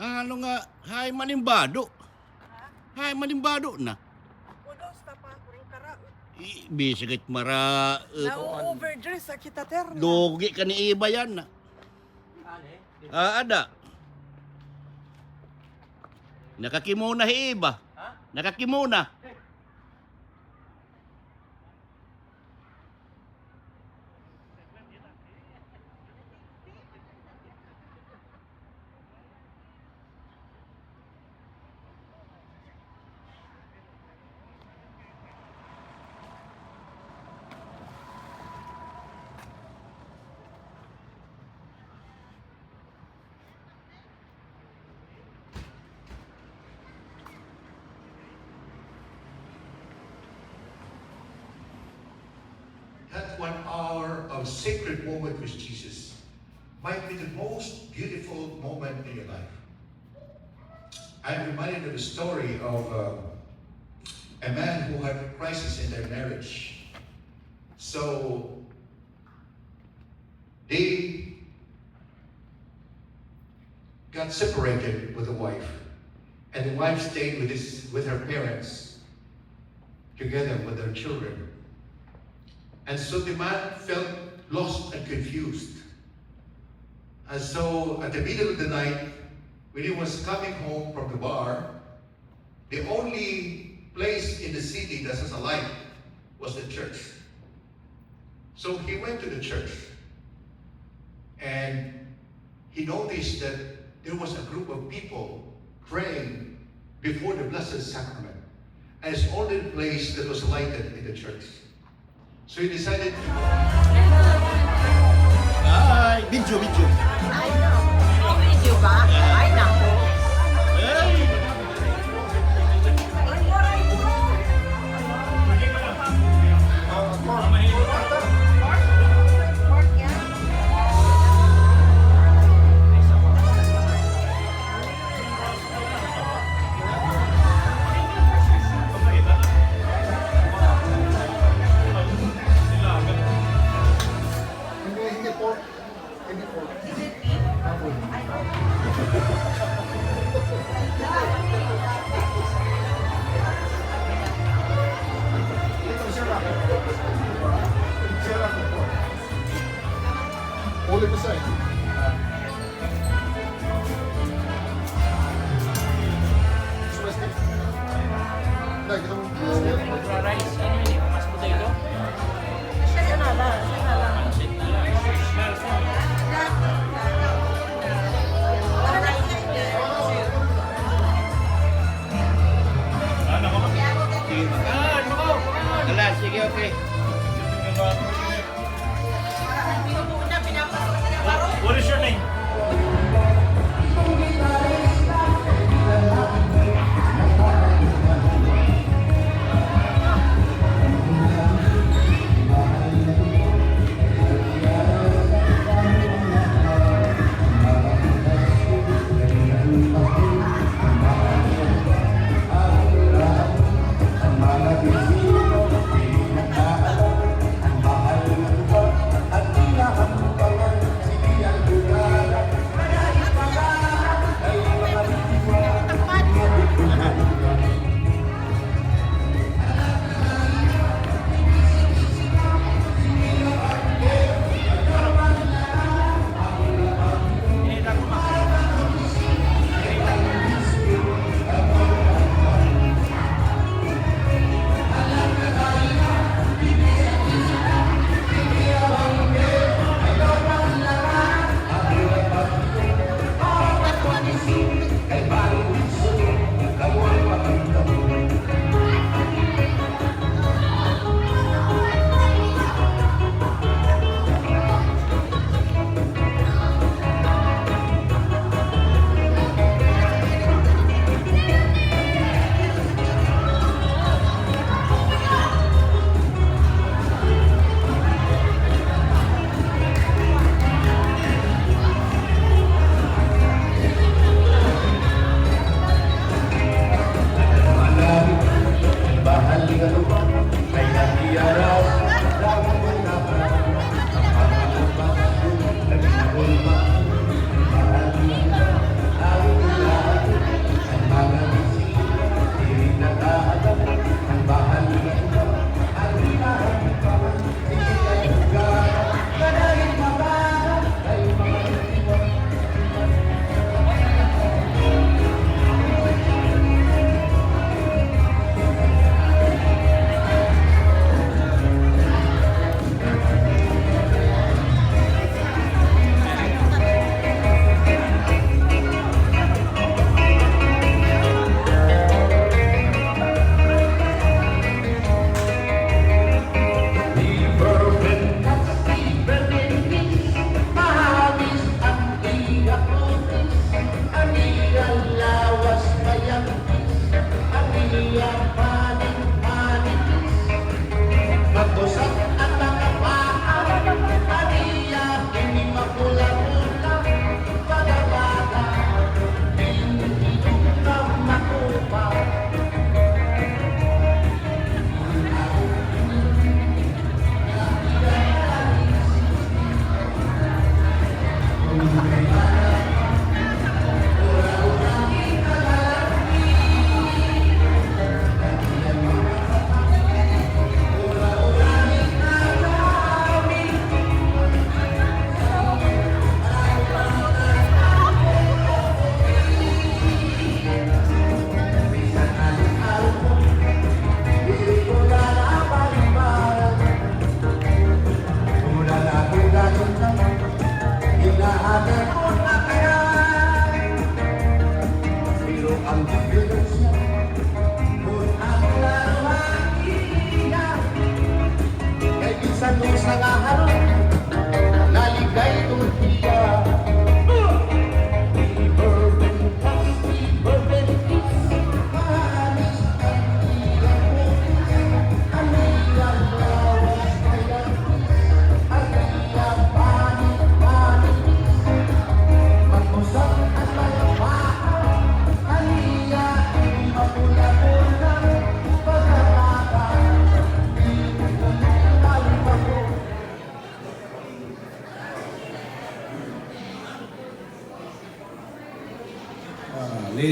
Ano nga, hay manimbado. Hay manimbado na. Ulos na pa ako rin kara. Bisigit mara. Na-overdress sa kita, Terna. Dugi ka ni iba yan na. Ada. Nakakimuna iba. Nakakimuna. That 1 hour of sacred moment with Jesus might be the most beautiful moment in your life. I'm reminded of the story of a man who had a crisis in their marriage. So they got separated with the wife, and the wife stayed with her parents, together with their children. And so the man felt lost and confused. And so at the middle of the night, when he was coming home from the bar, the only place in the city that has a light was the church. So he went to the church, and he noticed that there was a group of people praying before the Blessed Sacrament. And it's only the place that was lighted in the church. So he decided to... Ay, video. Ay, naku. Video ba? Ay, naku. Ay. Oleh besar. Nah, kita mau Rice, ano yun? Mas potato? Siya na lang. Siya na lang. Pansit na lang. Alas, sige, okay. What is your name?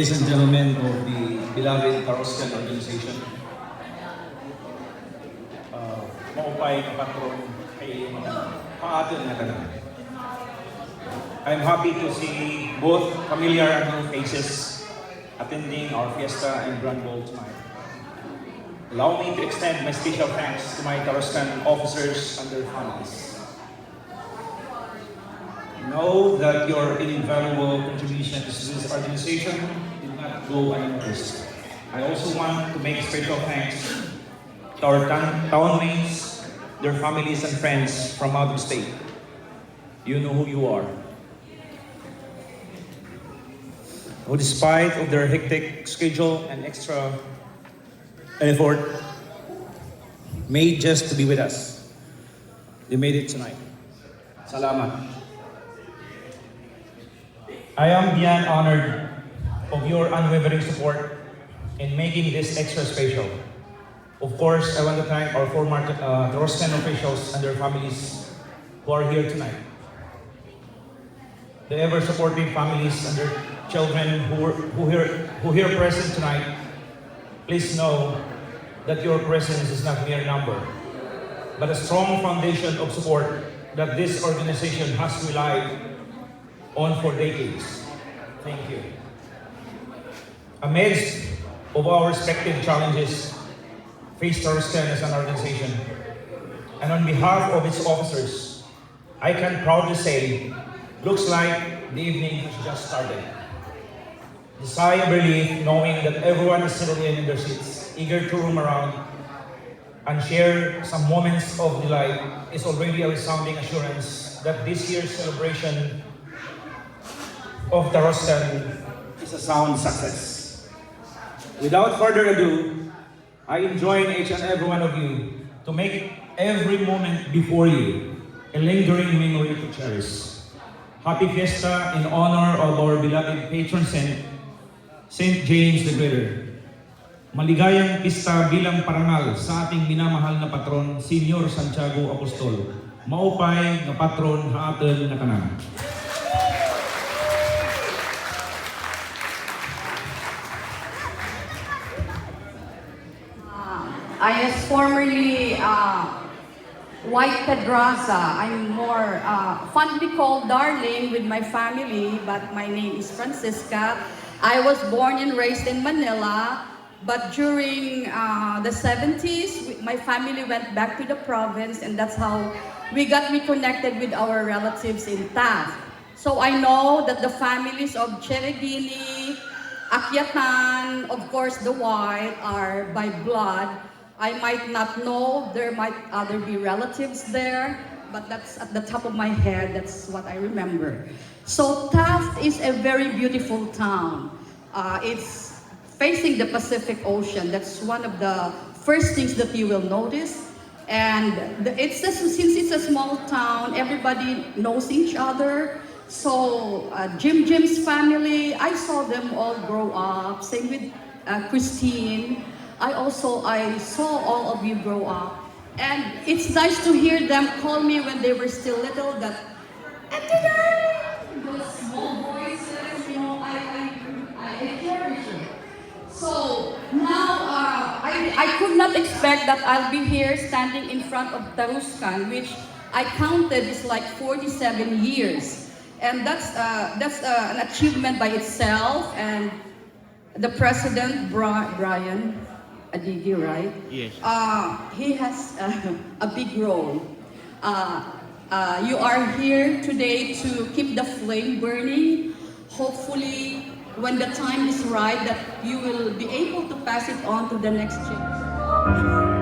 ladies and gentlemen of the beloved Taroscan organization, maupay na patron kay paatin na tanan. I'm happy to see both familiar and new faces attending our fiesta and grand ball tonight. Allow me to extend my special thanks to my Taroscan officers and their families. Know that your invaluable contributions to this organization did not go unnoticed. I also want to make special thanks to our townmates, their families and friends from out of state. You know who you are. Who, despite of their hectic schedule and extra effort, made just to be with us. They made it tonight. Salamat. I am beyond honored of your unwavering support in making this extra special. Of course, I want to thank our former Taroscan officials and their families who are here tonight. The ever-supporting families and their children who here present tonight, please know that your presence is not mere number, but a strong foundation of support that this organization has relied on for decades. Thank you. Amidst of our respective challenges faced Taroscan as an organization, and on behalf of its officers, I can proudly say, looks like the evening has just started. The sigh of relief knowing that everyone is settled in their seats, eager to roam around and share some moments of delight is already a resounding assurance that this year's celebration of Taroscan is a sound success. Without further ado, I enjoin each and every one of you to make every moment before you a lingering memory to cherish. Happy Fiesta in honor of our beloved patron saint, Saint James the Greater. Maligayang pista bilang parangal sa ating minamahal na patron, Senior Santiago Apostol. Maupay na patron haaton na tanan. I was formerly White Pedraza. I'm more fondly called Darling with my family, but my name is Francisca. I was born and raised in Manila, but during the 70s, my family went back to the province, and that's how we got reconnected with our relatives in Taft. So I know that the families of Cheregini, Akyatan, of course the White, are by blood. I might not know, there might other be relatives there, but that's at the top of my head, that's what I remember. So Taft is a very beautiful town. It's facing the Pacific Ocean. That's one of the first things that you will notice. And since it's a small town, everybody knows each other. So Jim's family, I saw them all grow up. Same with Christine. I saw all of you grow up. And it's nice to hear them call me when they were still little, that, Auntie Darling! Those small voices, you know, I cherish it. So now, I could not expect that I'll be here standing in front of Taroscan, which I counted is like 47 years. And that's an achievement by itself. And the president, Brian Adigi, right? Yes. He has a big role. You are here today to keep the flame burning. Hopefully, when the time is right, that you will be able to pass it on to the next generation.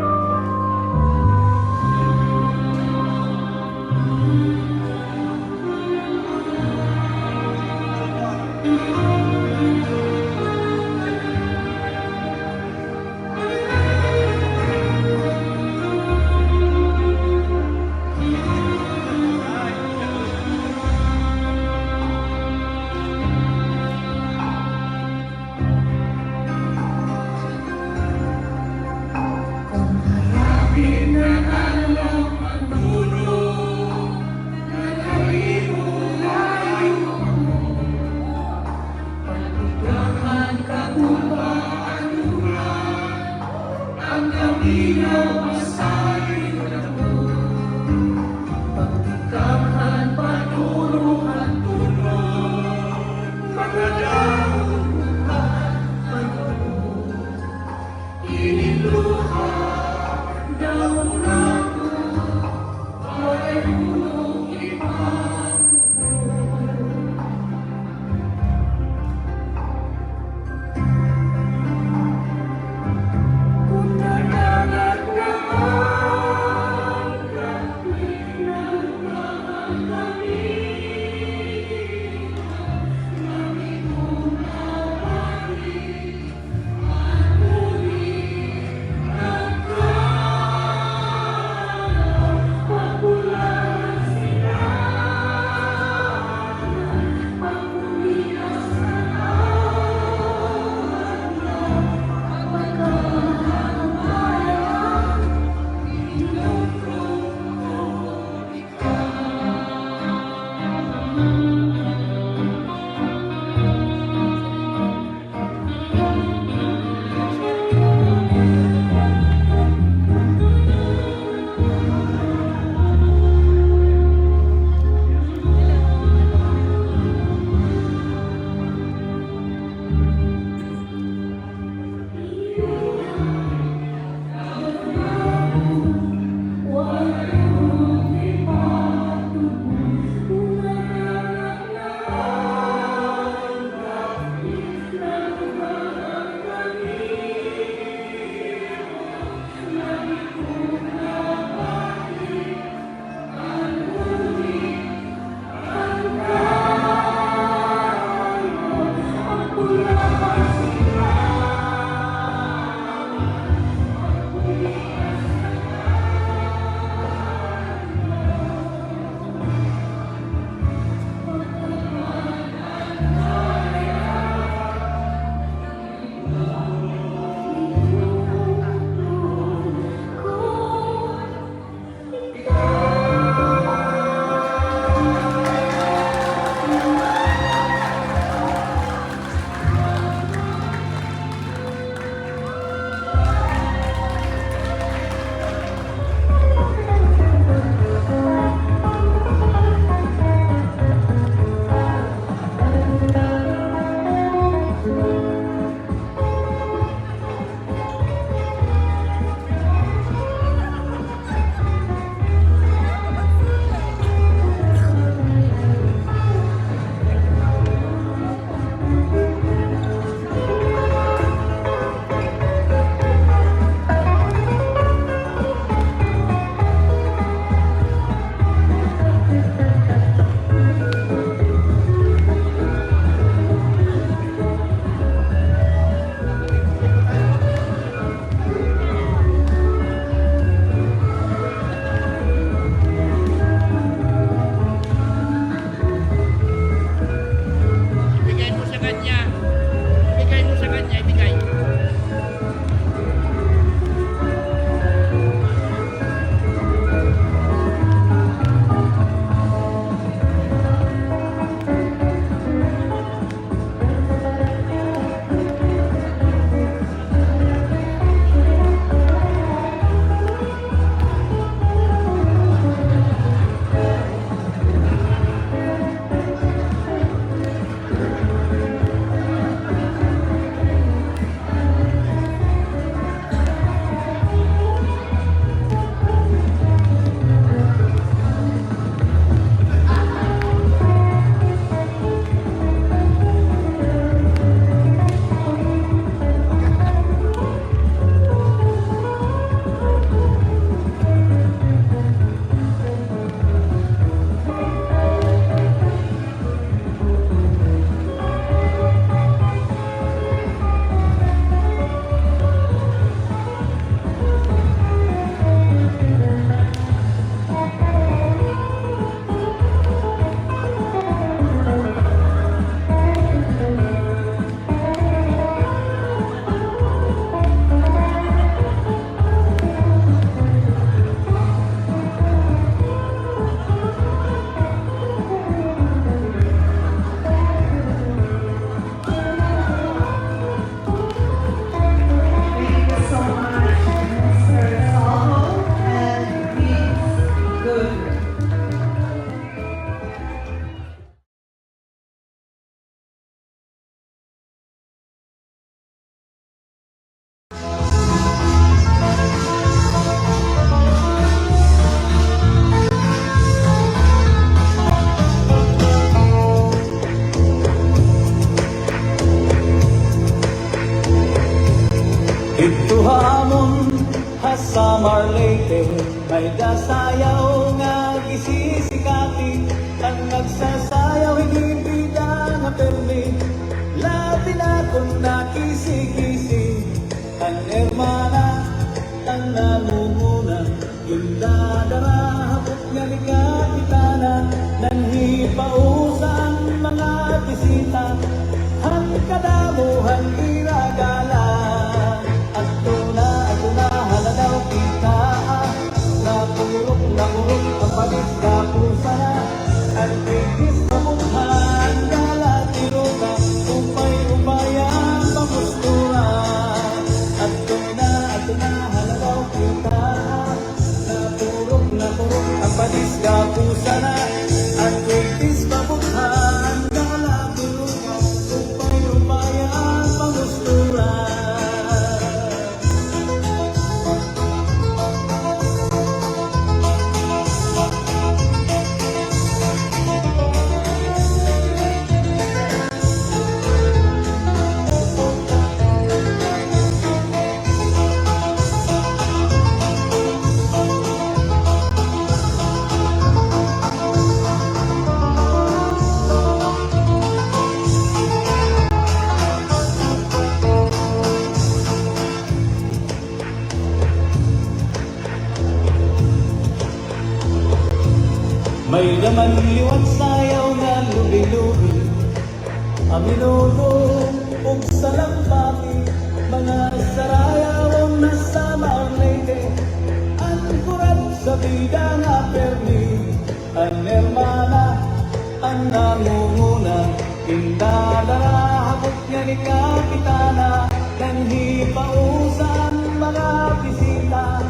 Pagbulan Dito hamon hasamar Leyte, may dasayaw nga gisisikati. Ang nagsasayaw hindi bida nga permi, labi na kung nakisi-kisi. Ang hermana, ang namumuna, yung dadara, hapot nga ni kapitana, nanghipausan mga bisita, ang kadamuhan iragala. Ato na haladaw kita, napurok ang palis ka pusa na, at bigis pamukhan, galatiro ka, upay-upayang pamustura. Ato na haladaw kita, napurok ang palis ka pusa na, at bigis pamukhan, galatiro ka, upay-upayang pamustura. May laman liwat sayaw nga lubi-lubi, aminuno ug salampati, mga sarayawang nasama ang Leyte, ang kurat sa bida nga permi, ang hermana, ang namumuna, indadara, hapot nga ni kapitana, nanghipausan mga bisita,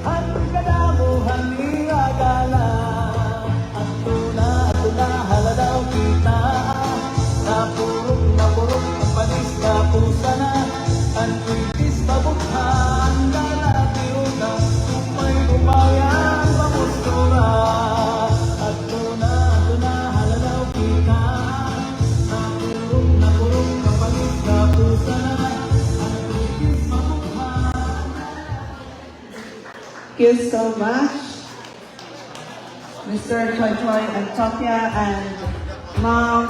ang kadamuhan iragala. Haladaw kita, napurok ang panis na pusa na, ang itis pabukhan, galatiro na, upay-upayang pamustura. Ato na haladaw kita, napurok ang panis na pusa na, ang itis pabukhan. Thank you so much, Mr. Choi Choi Antopia and Mom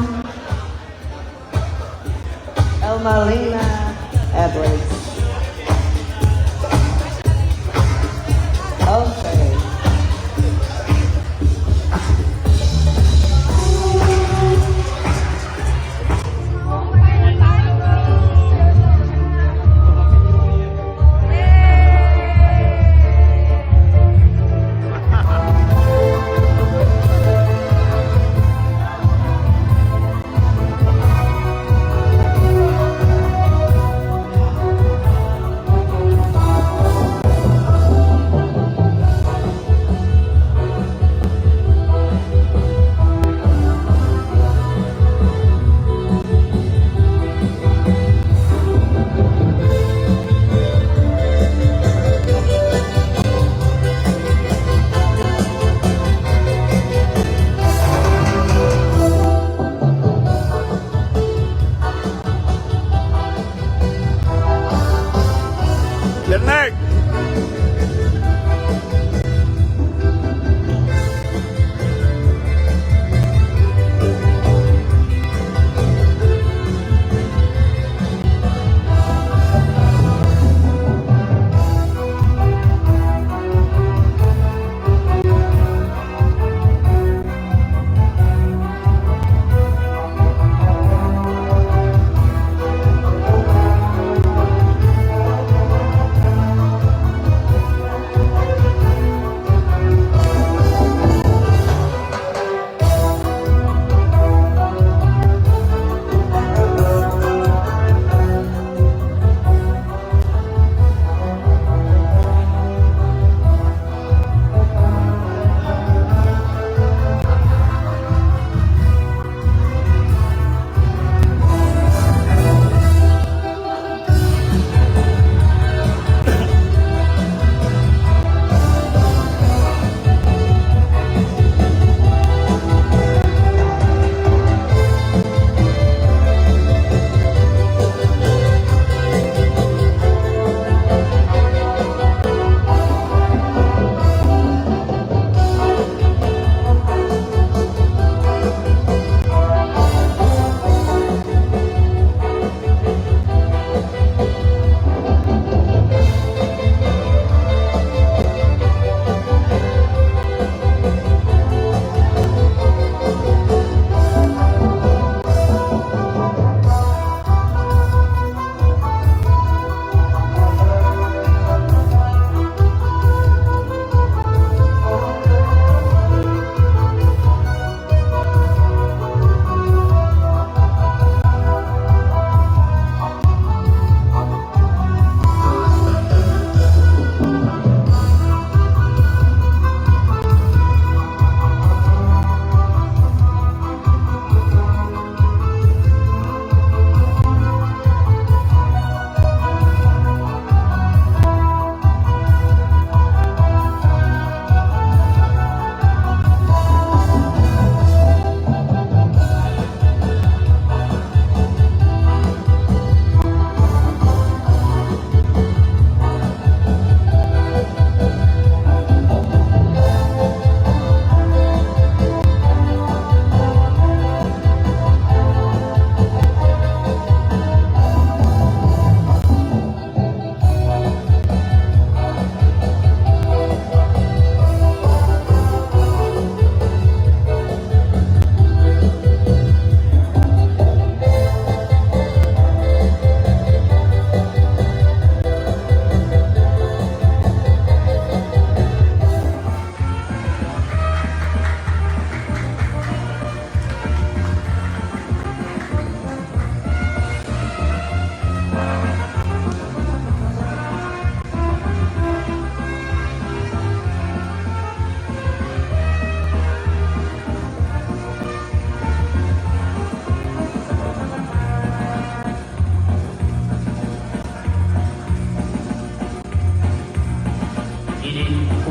Elmalina Edwards. Okay.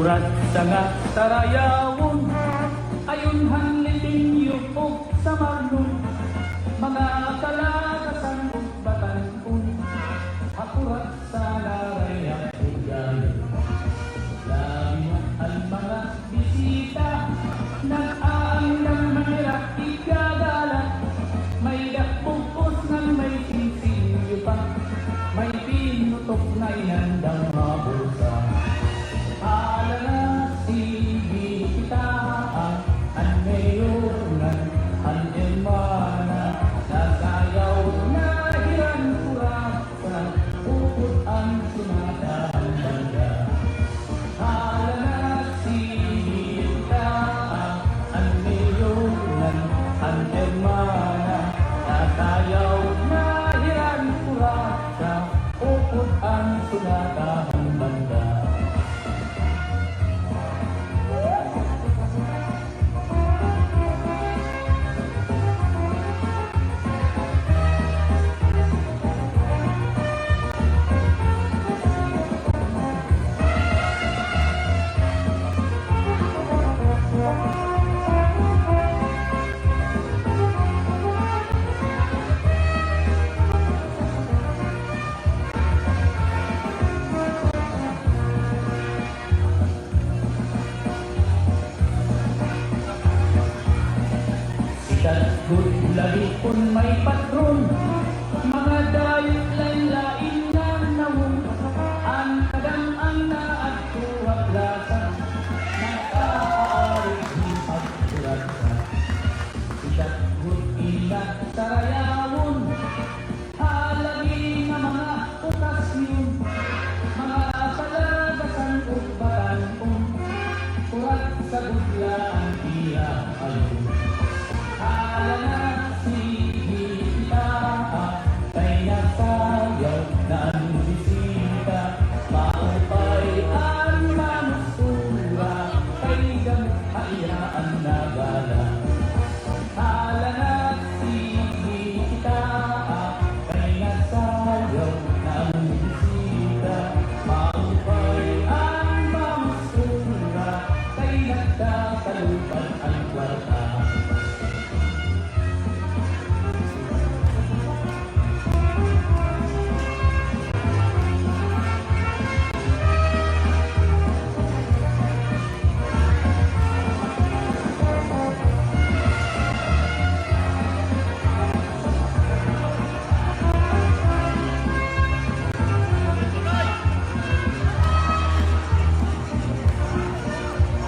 Urat sa nga tarayawon, ayon hanliting yupog sa marlon, mga kalakasan ug batan-on, hakurat sa larayang ugali. Labi ang mga bisita, nag-aang ng mahirap igagala, may dakbukos ng may sinsilyo pa, may pinutok na inandang mabulsa. Alala sige kita, ang mayoran, ang emana, nasayaw na hiran kurasa, upot ang sunatan banda. Alala sige kita, ang mayoran, ang emana, nasayaw na hiran kurasa, upot ang sunatan banda. Good lagi pun may patron, mga dayot lain-lain na nawong, ang kadang-ang na at tuwag lasa, nakaaari di pagkulasa. Sikat good ina sarayawon, halagi nga mga okasyon, mga kalagasan o batanon, tuwag sa gudlaan iya ayon. Alala sige kita, kay nasayaw na ang bisita, maupay ang mamusura, kay gamit hayaan na gala. Alala sige kita, kay nasayaw na ang bisita, maupay ang mamusura, kay nagkakalupan ang kwarta.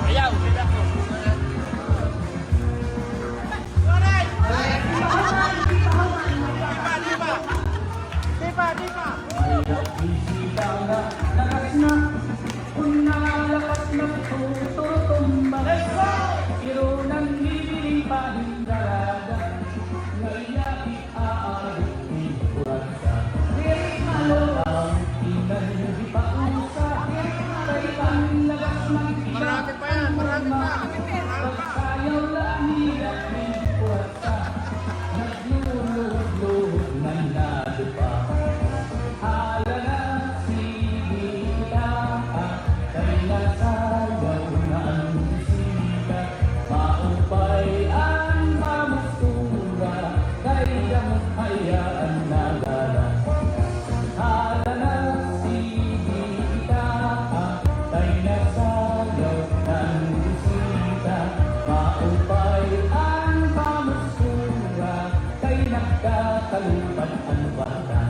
Ayaw, bida ko. Bisita na lakas na, kung nalakas na tututumba. Pero nang hibiling pa din dalaga, ngayon aabot ni kurasa. Ang inang di pa usa, kay ang lakas ng Marami pa yan, marami pa. pagsayaw lang hirap ni kurasa, nagluluhod-luhod na nadupa. Alala sige kita, kay nasayaw na ang bisita, maupay ang mamustura, kay gamot hayaan na gala. Alala sige kita, kay nasayaw na ang bisita, maupay ang mamustura, kay nagkakalupan ang bata.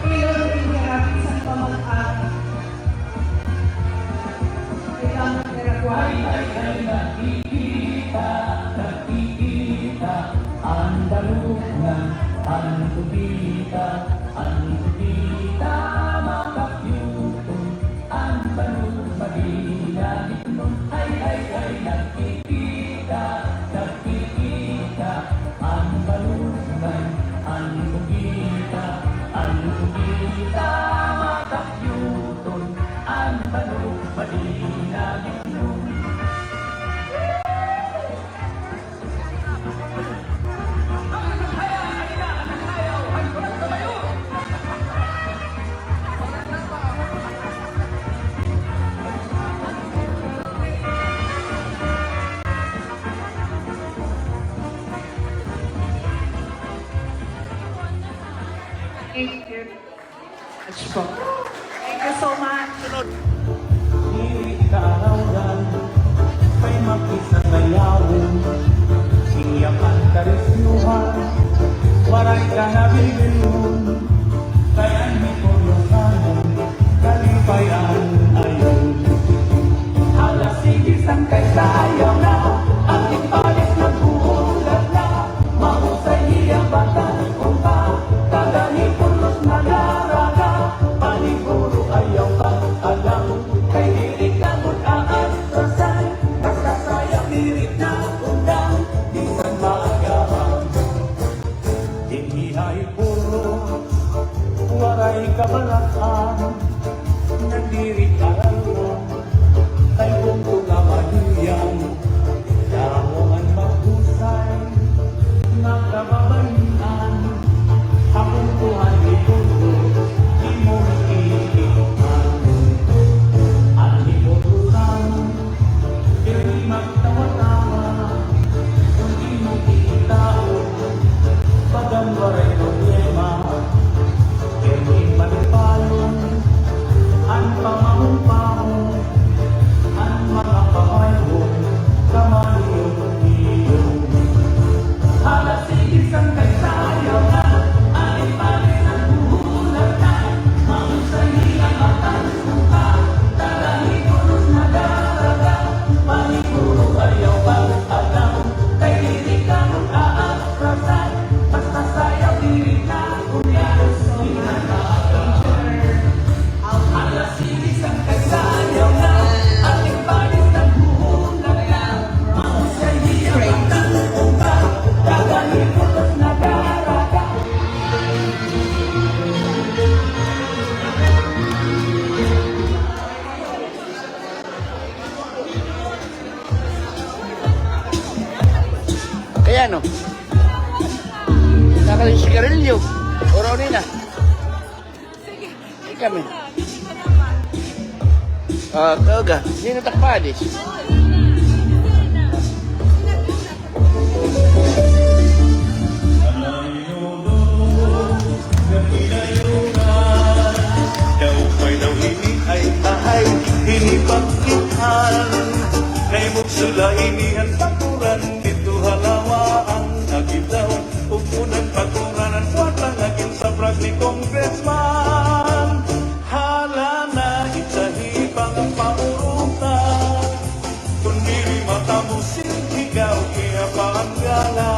Pilot hirap isang pamag-at. Kailangan nirakuan. Ay nakikita, nakikita, ang dalungan, ang kubita, makakyutong, ang balong magina, ay nakikita, nakikita, ang balungan, you. Thank you so much. Diri kaarawan, may makisang layawon, iyakan karisyuhan, waray ka na bibilun, kaya may kuryosanan, kalipayan ayun. Alas sigis ang kaysayaw na, ang ipalis ng buulat na, mahusay iyang batang kumpa, kagani pulos na daraga, paniguro ayaw kang alam, kay diri ka mag-aastrasan, basta sayang diri na undang, di san maagahan. Hindi ay puro, waray kabalakan, nandiri ka lang, kay bungto nga mahiyang, dawangan mahusay, nagkababalian, akong tuhan ikuto, di mo iiwan. Ang inutusan, hindi magtawa-tawa, kung di mo iitao, pagang waray problema, hindi magpalong, ang pamahong-pahong, ang mga pamayon, kamaniyong-iyong. Halos sigis ang kaysayaw na, ang ipalis ang buhulat na, mahusay ang matang suka, talahi pulos na daraga, paniguro ayaw bang alam, kay diri ka mag-aastrasan, basta sayaw diri ka, kunyas, halos sigis ang kaysayaw na, ang ipalis ang buhulat na, mahusay ang matang suka, talahi pulos na daraga. Kaya no? Nakaling sigarilyo. Oro nina. Sige kami. Kaga. Hindi natakpadis. Sula inihan pakuran dito halawaan nagidaw upunan paturanan watang agin sa brag ni Congressman hala na itahibang pauruta kung diri mata mo ikaw kaya paanggala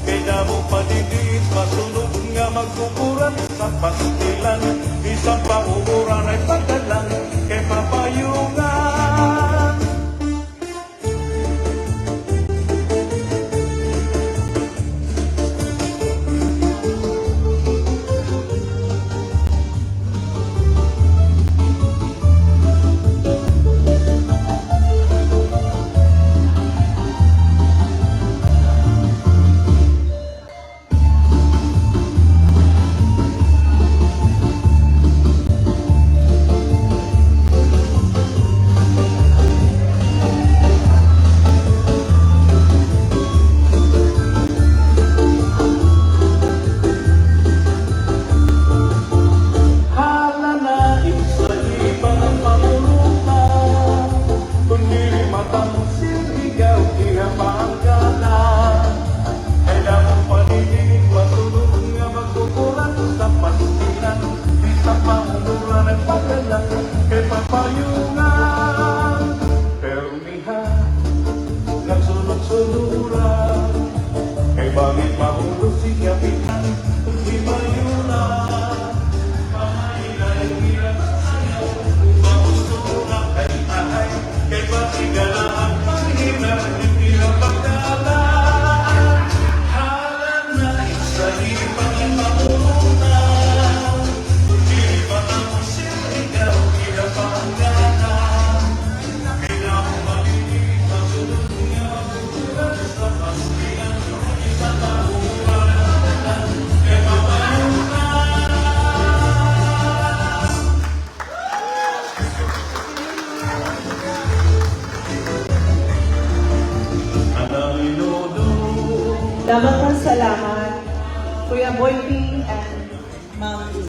kaya mo padidit masunod nga magkukuran sa pastilan isang pauuran ay pagdalang kay mapayungan. Salamat, Kuya Boy P. and Ma'am